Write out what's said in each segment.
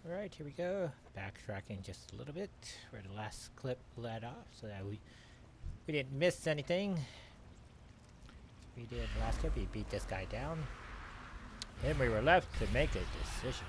Alright, here we go. Backtracking just a little bit where the last clip led off so that we didn't miss anything. We did the last clip, we beat this guy down. Then we were left to make a decision.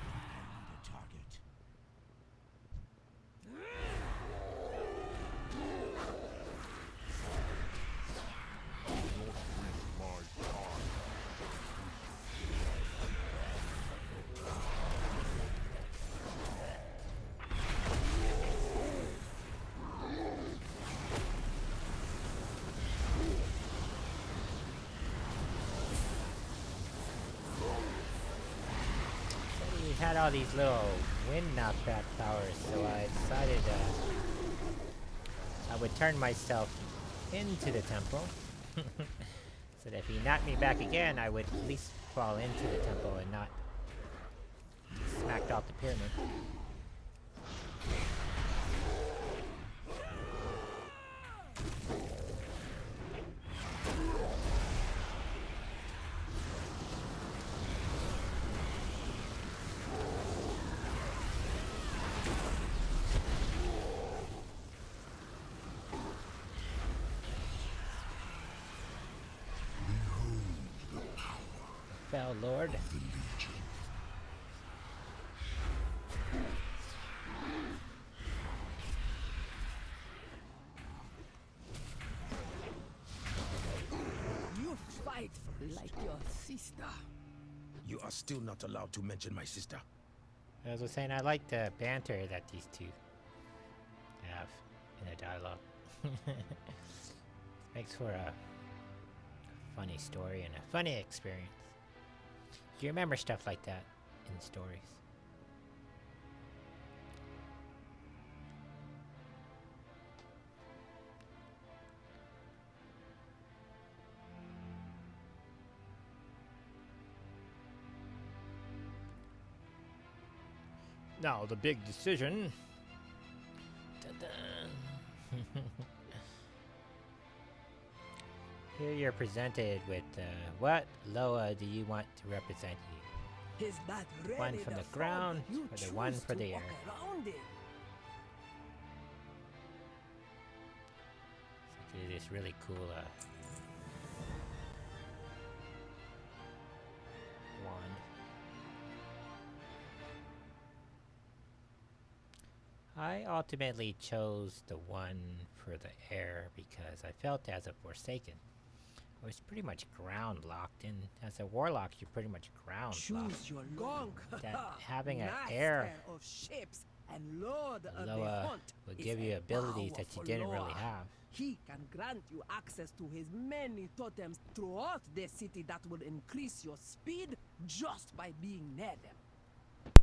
Had all these little wind knockback powers, so I decided I would turn myself into the temple so that if he knocked me back again, I would at least fall into the temple and not get smacked off the pyramid. Fell Lord. You fight like your sister. You are still not allowed to mention my sister. As I was saying, I like the banter that these two have in a dialogue. Makes for a funny story and a funny experience. You remember stuff like that in stories. Now the big decision. Dun-dun. Here you're presented with what Loa do you want to represent you? Is that One from the ground or the one for the air? It is really cool wand. I ultimately chose the one for the air because I felt as a Forsaken I was pretty much ground locked, and as a warlock, you're pretty much ground locked. Choose your gong. That having an Master air of ships and Lord of the Loa hunt would is give you a abilities that you powerful didn't Loa. really have. He can grant you access to his many totems throughout the city that will increase your speed just by being near them.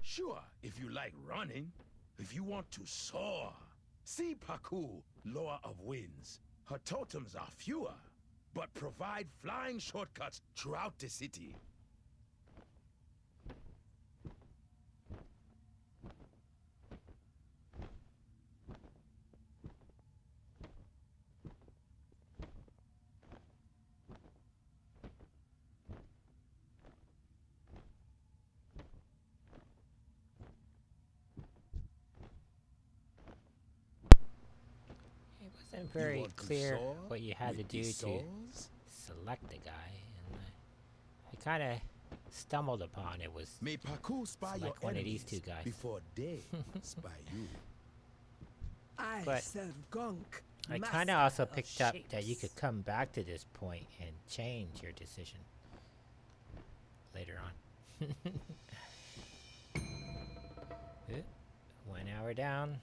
Sure, if you like running. If you want to soar. See Paku, Loa of Winds. Her totems are fewer, but provide flying shortcuts throughout the city. It wasn't very clear what you had to do to select the guy, and I kind of stumbled upon it was May Paku spy your one of these two guys. before they spy you. I But serve Gunk. I kind of also picked up that you shapes. could come back to this point and change your decision later on. 1 hour down.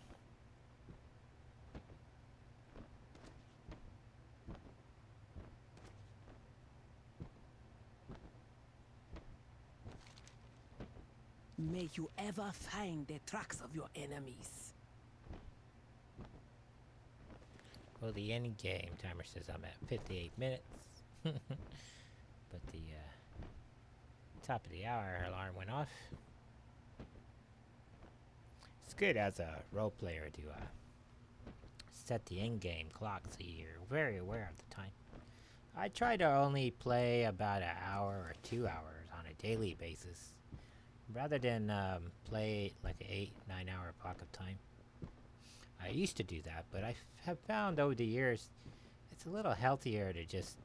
May you ever find the tracks of your enemies. Well, the end game timer says I'm at 58 minutes. But the top of the hour alarm went off. It's good as a role player to set the in-game clock so you're very aware of the time. I try to only play about an hour or 2 hours on a daily basis. rather than play like an 8-9 hour block of time. I used to do that, but I have found over the years it's a little healthier to just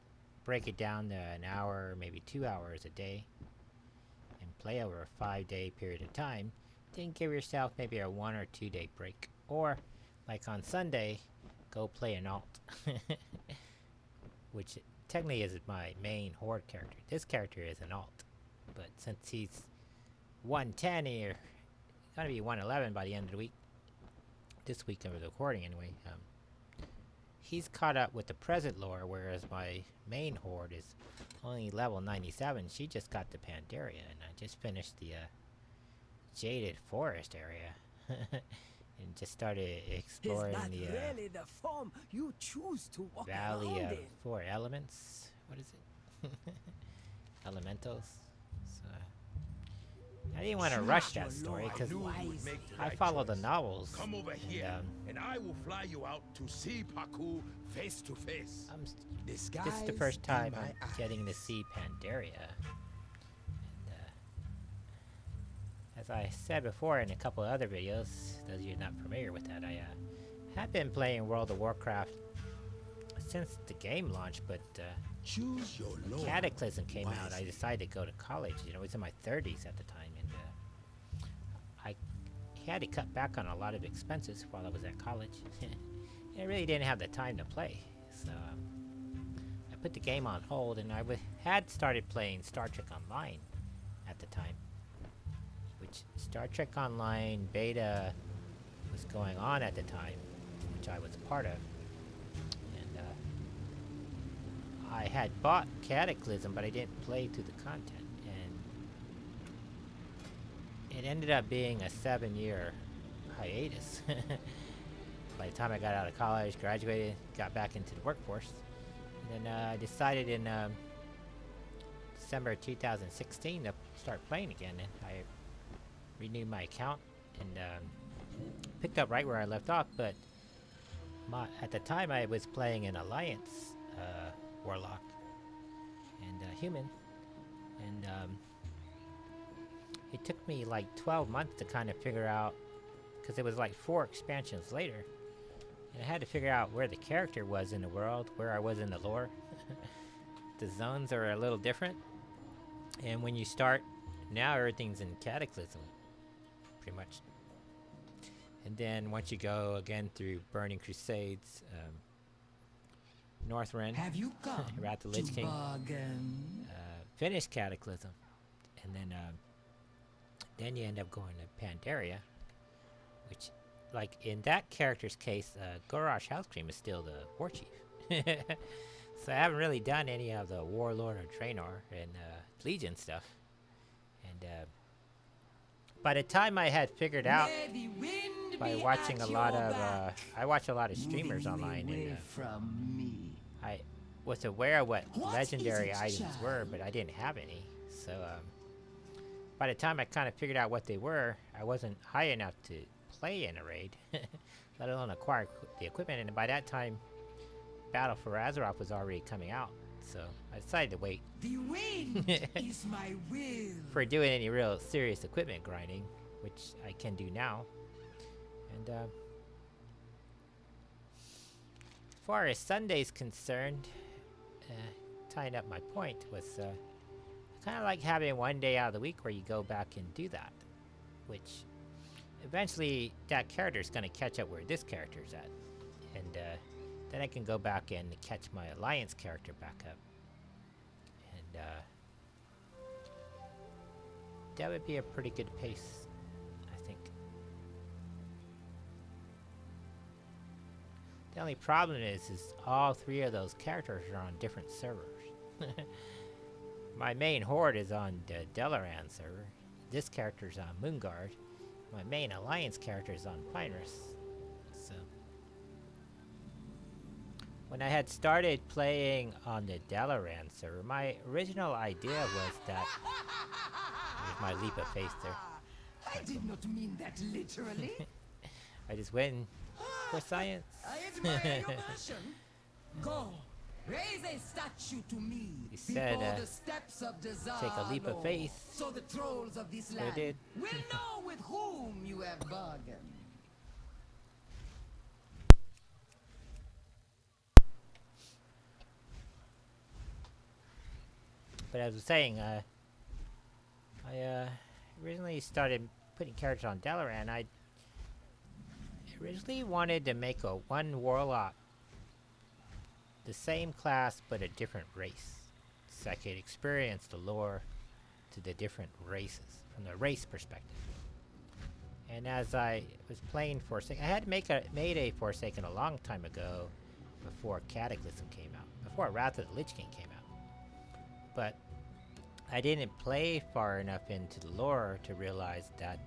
break it down to an hour, maybe 2 hours a day, and play over a 5-day period of time. Then give yourself maybe a 1 or 2 day break, or like on Sunday, go play an alt, which technically is my main horde character. This character is an alt, but since he's 110 or gonna be 111 by the end of the week, this week of the recording anyway, he's caught up with the present lore, whereas my main horde is only level 97. She just got the Pandaria, and I just finished the Jaded Forest area. And just started exploring the really the form you choose to walk Valley around of in? 4 Elements. What is it? Elementals. So, I didn't want to rush that story because I follow the novels. Come over here, and I will fly you out to see Paku face to face. This is the first time I'm getting to see Pandaria. And as I said before in a couple of other videos, those of you not familiar with that, I have been playing World of Warcraft since the game launched, but Choose your lord Cataclysm came out. I wisely. decided to go to college. You know, I was in my 30s at the time, and I had to cut back on a lot of expenses while I was at college. I really didn't have the time to play, so I put the game on hold, and I had started playing Star Trek Online at the time, which Star Trek Online beta was going on at the time, which I was a part of. I had bought Cataclysm, but I didn't play through the content, and it ended up being a 7-year hiatus. By the time I got out of college, graduated, got back into the workforce, and then I decided in December 2016 to start playing again, and I renewed my account and picked up right where I left off. But at the time I was playing an Alliance Warlock and human, and it took me like 12 months to kind of figure out, because it was like 4 expansions later, and I had to figure out where the character was in the world, where I was in the lore. The zones are a little different, and when you start, now everything's in Cataclysm, pretty much. And then once you go again through Burning Crusades, Northrend, Have you come Wrath of the Lich to King, bargain? finish Cataclysm, and then you end up going to Pandaria, which, like in that character's case, Gorosh Housecream is still the war chief. So I haven't really done any of the Warlord or Draenor and Legion stuff. And by the time I had figured out, May the wind by be watching at a lot your of, back. I watch a lot of streamers Moving online, away and from me. I was aware of what What legendary is it, items were, child? but I didn't have any. So by the time I kind of figured out what they were, I wasn't high enough to play in a raid, let alone acquire the equipment. And by that time, Battle for Azeroth was already coming out, so I decided to wait The wind is my will. for doing any real serious equipment grinding, which I can do now. And as far as Sunday's concerned, tying up my point was I kind of like having one day out of the week where you go back and do that, which eventually that character's going to catch up where this character's at, and then I can go back and catch my Alliance character back up, and that would be a pretty good pace, I think. The only problem is all 3 of those characters are on different servers. My main horde is on the Delaran server. This character's on Moonguard. My main Alliance character is on Pinus. So when I had started playing on the Delaran server, my original idea was that there's my leap of faith there. I did not mean that literally. I just went for science. I admire your passion. Go Raise a statue to me He said, before the steps of Desire, take a leap of faith. so the trolls of this So land did. will know with whom you have bargained. But as I was saying, I originally started putting characters on Dalaran. I originally wanted to make a one Warlock, the same class but a different race, so I could experience the lore to the different races from the race perspective. And as I was playing Forsaken, I had made a Forsaken a long time ago, before Cataclysm came out, before Wrath of the Lich King came out. But I didn't play far enough into the lore to realize that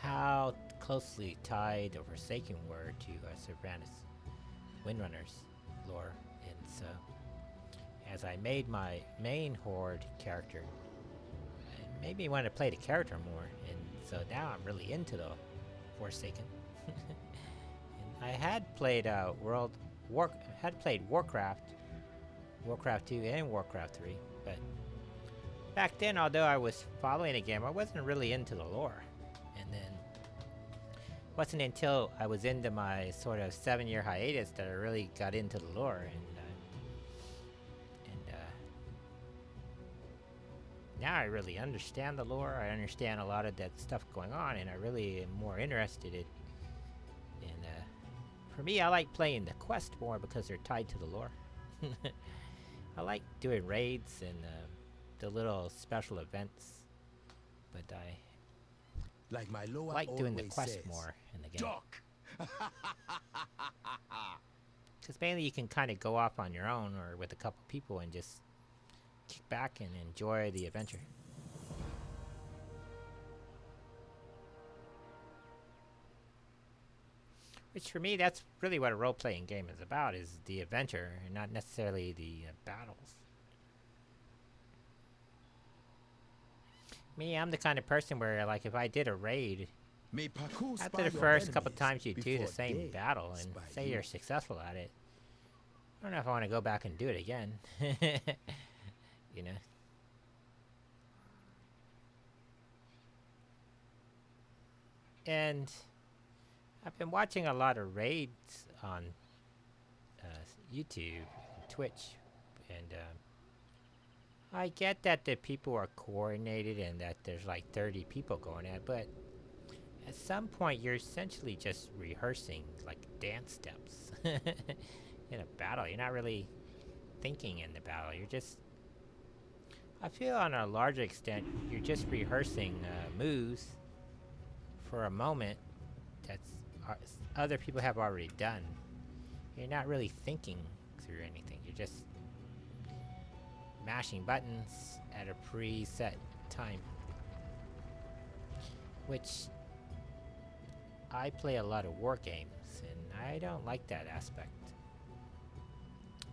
how closely tied the Forsaken were to Sylvanas Windrunner's lore. And so, as I made my main Horde character, it made me want to play the character more. And so now I'm really into the Forsaken. And I had played Warcraft 2 and Warcraft 3, but back then, although I was following the game, I wasn't really into the lore. And then it wasn't until I was into my sort of 7-year hiatus that I really got into the lore. And now I really understand the lore. I understand a lot of that stuff going on, and I really am more interested in. For me, I like playing the quest more because they're tied to the lore. I like doing raids and the little special events, but I Like my Loa like doing the always quest says, more in the game. Duck. Because mainly you can kind of go off on your own or with a couple people and just kick back and enjoy the adventure. Which for me, that's really what a role-playing game is about, is the adventure and not necessarily the battles. Me, I'm the kind of person where, like, if I did a raid, May Paku after spy the your first couple enemies times you do the before same they battle and spy say you. you're successful at it, I don't know if I want to go back and do it again. You know? And I've been watching a lot of raids on YouTube, Twitch, and I get that the people are coordinated and that there's like 30 people going at it, but at some point you're essentially just rehearsing like dance steps in a battle. You're not really thinking in the battle. You're just, I feel on a larger extent, you're just rehearsing moves for a moment that's other people have already done. You're not really thinking through anything. You're just mashing buttons at a preset time. Which I play a lot of war games, and I don't like that aspect.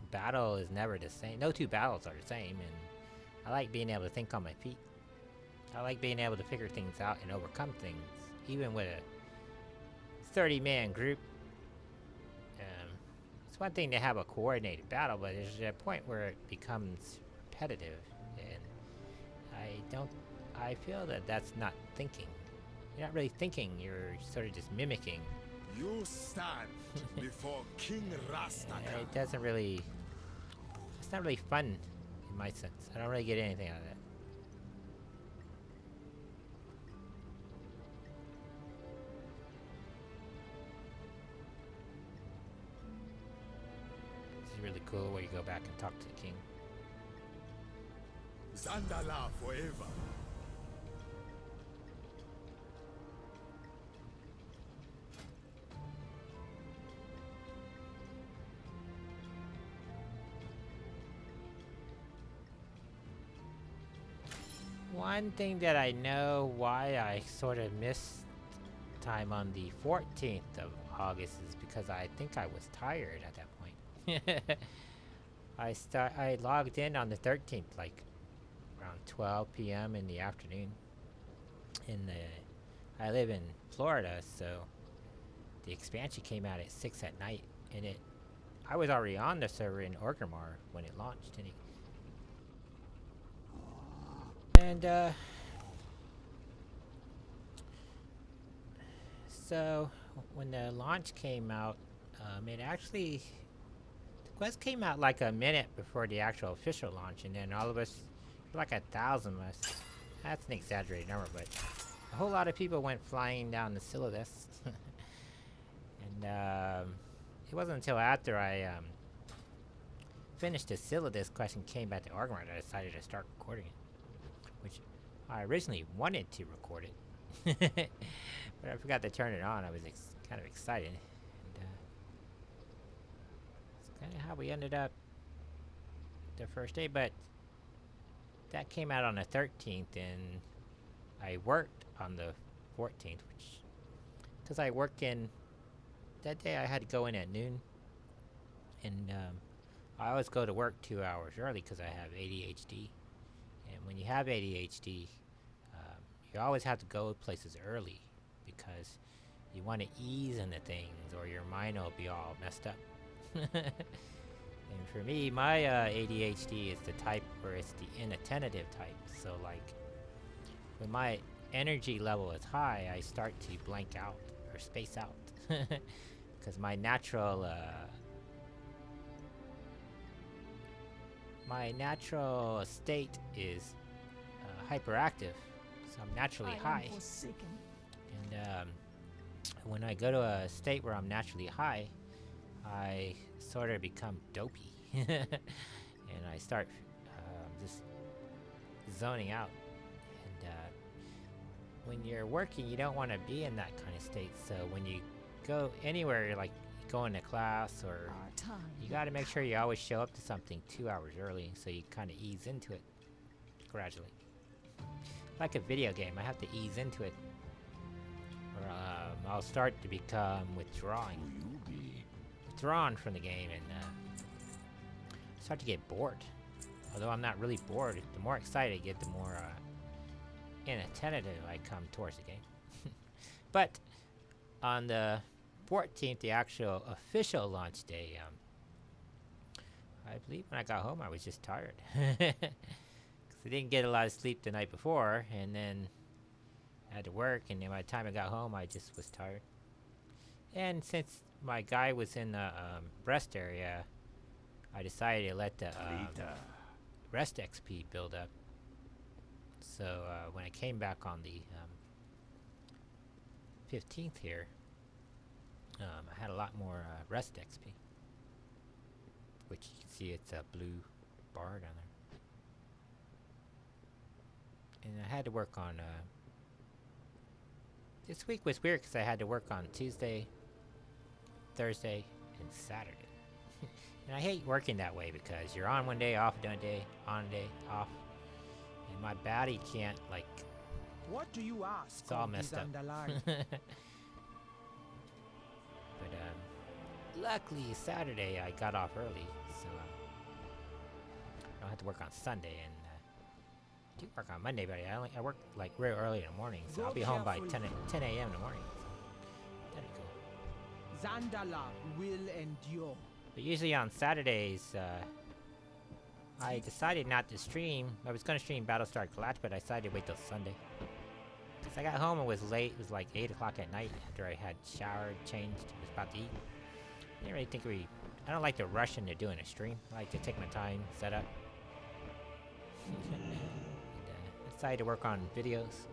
Battle is never the same. No two battles are the same, and I like being able to think on my feet. I like being able to figure things out and overcome things, even with a 30-man group. It's one thing to have a coordinated battle, but there's a point where it becomes repetitive, and I feel that that's not thinking. You're not really thinking, you're sort of just mimicking. You stand before King Rastaka. It doesn't really, it's not really fun in my sense. I don't really get anything out of that. This is really cool where you go back and talk to the king. Zandala forever. One thing that I know why I sort of missed time on the 14th of August is because I think I was tired at that point. I logged in on the 13th, like around 12 p.m. in the afternoon. I live in Florida, so the expansion came out at 6 at night, and I was already on the server in Orgrimmar when it launched, and so when the launch came out, it actually the quest came out like a minute before the actual official launch, and then all of us, like 1,000 of us. That's an exaggerated number, but a whole lot of people went flying down the Silithus. And it wasn't until after I finished the Silithus quest and came back to Orgrimmar that I decided to start recording it. Which I originally wanted to record it, but I forgot to turn it on. I was kind of excited. And that's kind of how we ended up the first day, but that came out on the 13th, and I worked on the 14th, which, because I work in, that day I had to go in at noon, and I always go to work 2 hours early because I have ADHD, and when you have ADHD, you always have to go places early, because you want to ease into things, or your mind will be all messed up. And for me, my ADHD is the type where it's the inattentive type. So like, when my energy level is high, I start to blank out or space out. Because my natural state is hyperactive. So I'm naturally high. And when I go to a state where I'm naturally high, I sort of become dopey. And I start just zoning out. And when you're working, you don't want to be in that kind of state. So when you go anywhere, like going to class, or you got to make sure you always show up to something 2 hours early, so you kind of ease into it gradually. Like a video game, I have to ease into it, or I'll start to become withdrawn from the game, and start to get bored. Although I'm not really bored, the more excited I get, the more inattentive I come towards the game. But on the 14th, the actual official launch day, I believe when I got home I was just tired. Because I didn't get a lot of sleep the night before, and then I had to work, and then by the time I got home I just was tired. And since my guy was in the rest area, I decided to let the rest XP build up. So when I came back on the 15th here, I had a lot more rest XP, which you can see it's a blue bar down there. And I had to work on this week was weird because I had to work on Tuesday, Thursday, and Saturday. And I hate working that way because you're on one day, off one day, on a day, off. And my body can't, like, What do you ask? it's all messed up. But luckily Saturday I got off early, so I don't have to work on Sunday, and I do work on Monday, but I work like real early in the morning, so I'll be home by 10 a.m. in the morning. So that'd be cool. Zandala will endure. But usually on Saturdays, I decided not to stream. I was going to stream Battlestar Galactica, but I decided to wait till Sunday. Because I got home, it was late. It was like 8 o'clock at night after I had showered, changed, was about to eat. I didn't really think I don't like to rush into doing a stream. I like to take my time, set up. And, I decided to work on videos.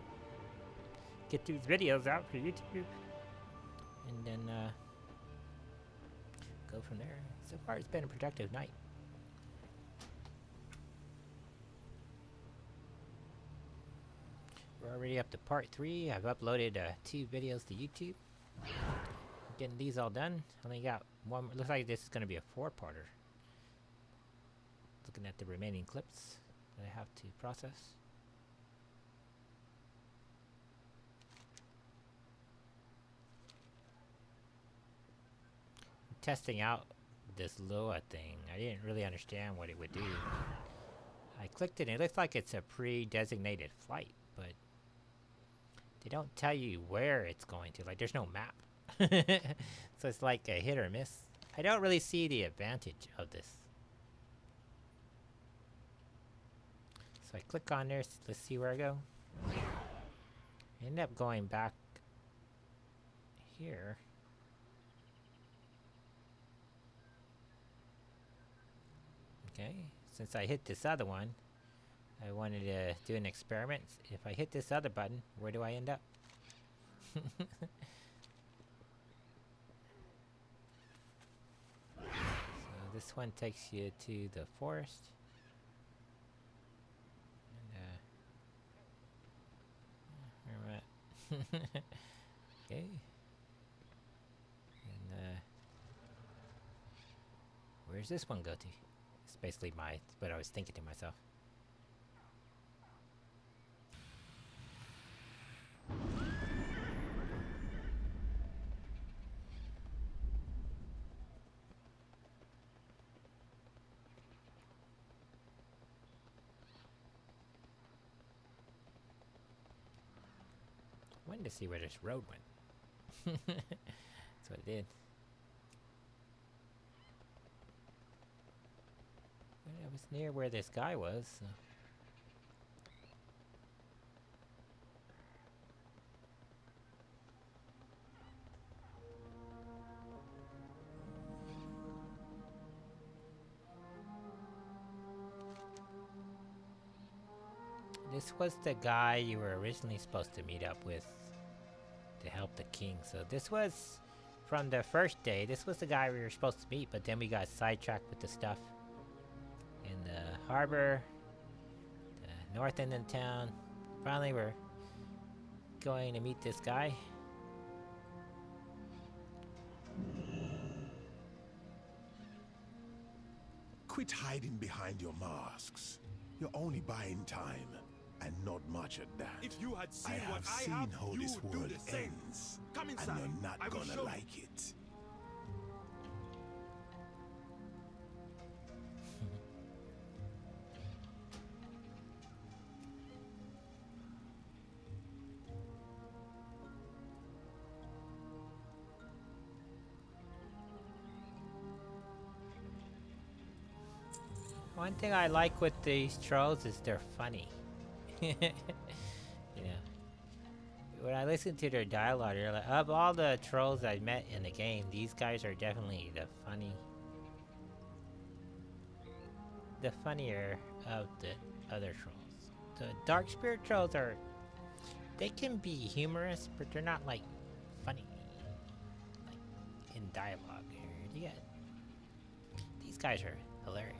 Get these videos out for YouTube. And then go from there. So far it's been a productive night. We're already up to part 3. I've uploaded 2 videos to YouTube. Getting these all done. Only got one. Looks like this is going to be a 4-parter. Looking at the remaining clips that I have to process. I'm testing out this Loa thing. I didn't really understand what it would do. I clicked it and it looks like it's a pre-designated flight, but they don't tell you where it's going to. Like, there's no map. So it's like a hit or miss. I don't really see the advantage of this. So I click on there, let's see where I go. I end up going back here. Okay, since I hit this other one, I wanted to do an experiment. If I hit this other button, where do I end up? So this one takes you to the forest. And, where am I at? Okay. And where's this one go to? It's basically what I was thinking to myself. I wanted to see where this road went. That's what it did. I was near where this guy was. So. This was the guy you were originally supposed to meet up with to help the king. So this was from the first day. This was the guy we were supposed to meet, but then we got sidetracked with the stuff in the harbor, the north end of town. Finally, we're going to meet this guy. Quit hiding behind your masks. You're only buying time, and not much at that. If you had seen I what have I seen have, how you this would do world the same. ends, Come inside. and you're not I will show gonna you. like it. One thing I like with these trolls is they're funny. You know, when I listen to their dialogue, they're like, of all the trolls I met in the game, these guys are definitely the funnier of the other trolls. The dark spirit trolls they can be humorous, but they're not like funny, like in dialogue. These guys are hilarious.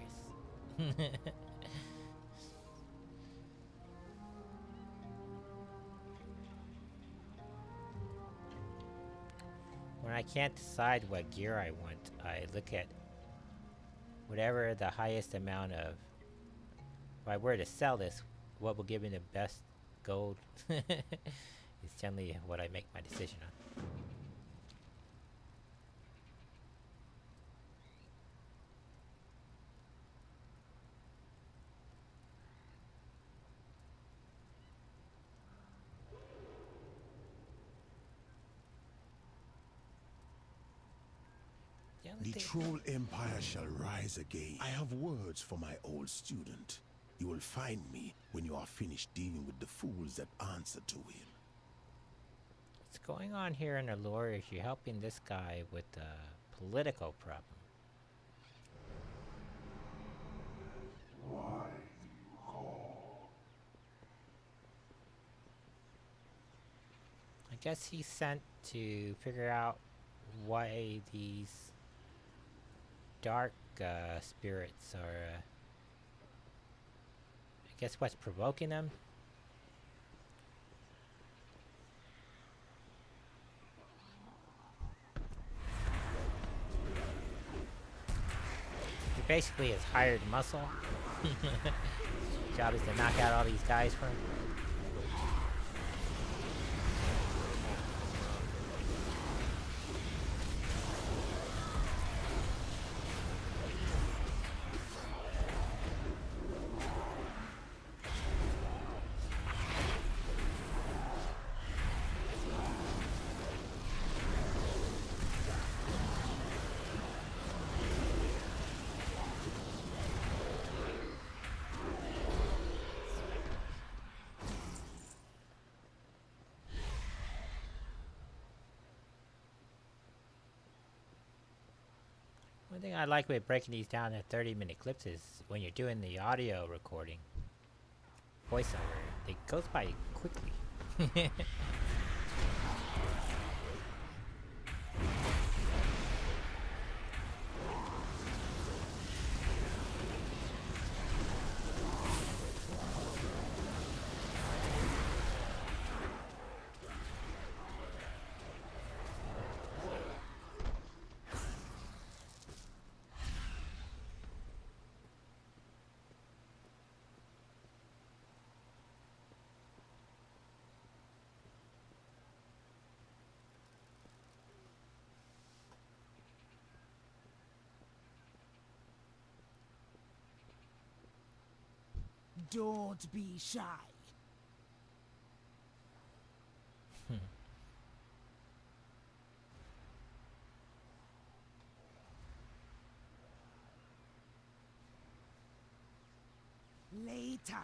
When I can't decide what gear I want, I look at whatever the highest amount of, if I were to sell this, what will give me the best gold is generally what I make my decision on. The Troll Empire shall rise again. I have words for my old student. You will find me when you are finished dealing with the fools that answer to him. What's going on here in the lore is you're helping this guy with a political problem. Why do you call? I guess he's sent to figure out why these dark spirits are, I guess what's provoking them. He basically is hired muscle. His job is to knock out all these guys for him. One thing I like with breaking these down to 30-minute clips is when you're doing the audio recording, voiceover, it goes by quickly. Don't be shy. Later.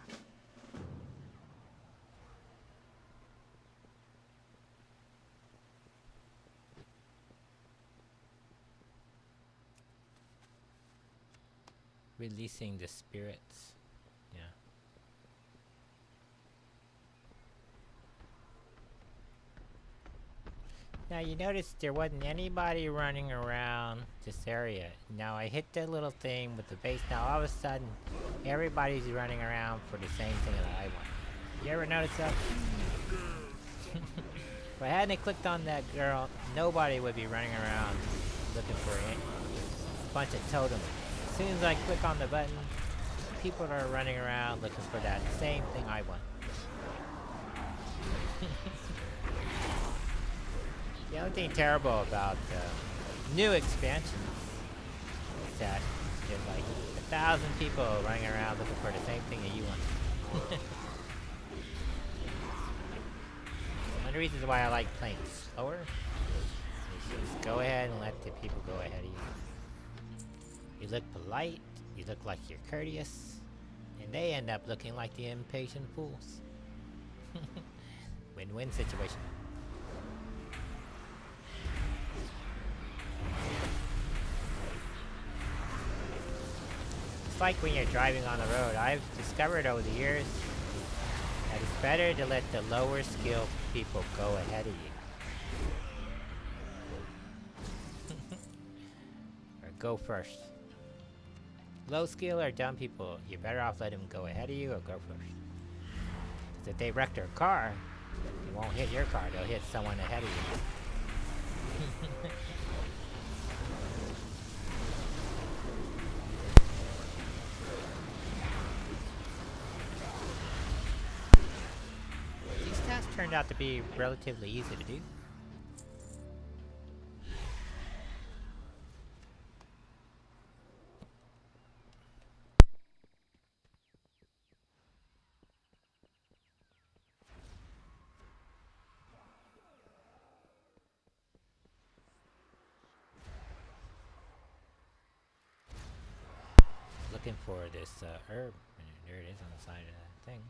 Releasing the spirits. Yeah. Now you notice there wasn't anybody running around this area. Now I hit the little thing with the base. Now all of a sudden, everybody's running around for the same thing that I want. You ever notice that? If I hadn't clicked on that girl, nobody would be running around looking for a bunch of totems. As soon as I click on the button, people are running around looking for that same thing I want. The only thing terrible about new expansions is that there's like 1,000 people running around looking for the same thing that you want. One of the reasons why I like playing slower is just go ahead and let the people go ahead of you. You look polite, you look like you're courteous, and they end up looking like the impatient fools. Win-win situation. It's like when you're driving on the road. I've discovered over the years that it's better to let the lower skilled people go ahead of you. Or go first. Low skill or dumb people, you're better off letting them go ahead of you or go first. Because if they wreck their car, it won't hit your car, they'll hit someone ahead of you. These tasks turned out to be relatively easy to do. Looking for this herb, and there it is on the side of that thing.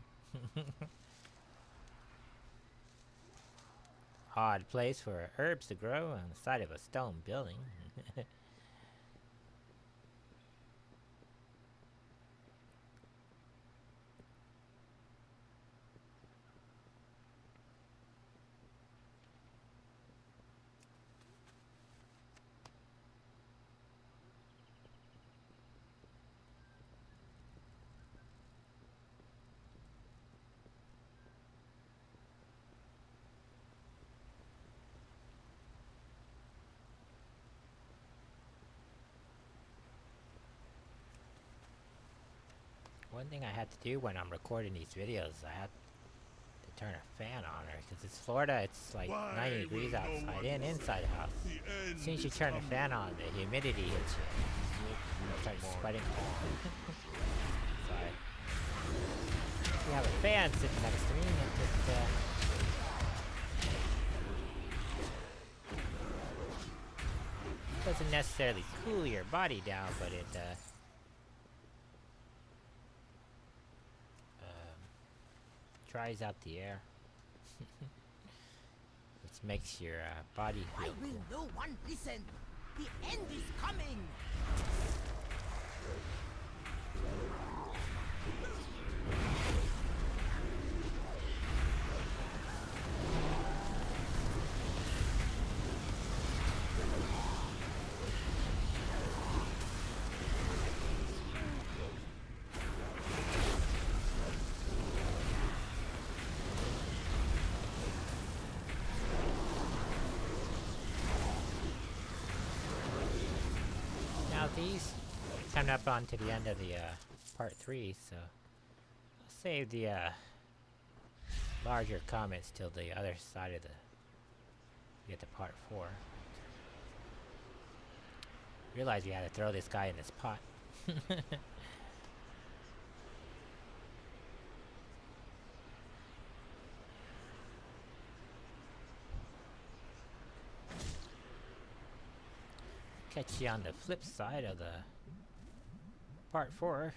Odd place for herbs to grow on the side of a stone building. One thing I had to do when I'm recording these videos, I had to turn a fan on her because it's Florida. It's like 90 degrees outside and inside the house. As soon as you turn the fan on, the humidity hits you. You start sweating. So you have a fan sitting next to me, and it just doesn't necessarily cool your body down, but it dries out the air. Which makes your body Why feel will cool. no one listen? The end is coming! Now these coming up onto the end of the part 3, so I'll save the larger comments till the other side of the get to part 4. Realize you had to throw this guy in this pot. Catch you on the flip side of the part 4.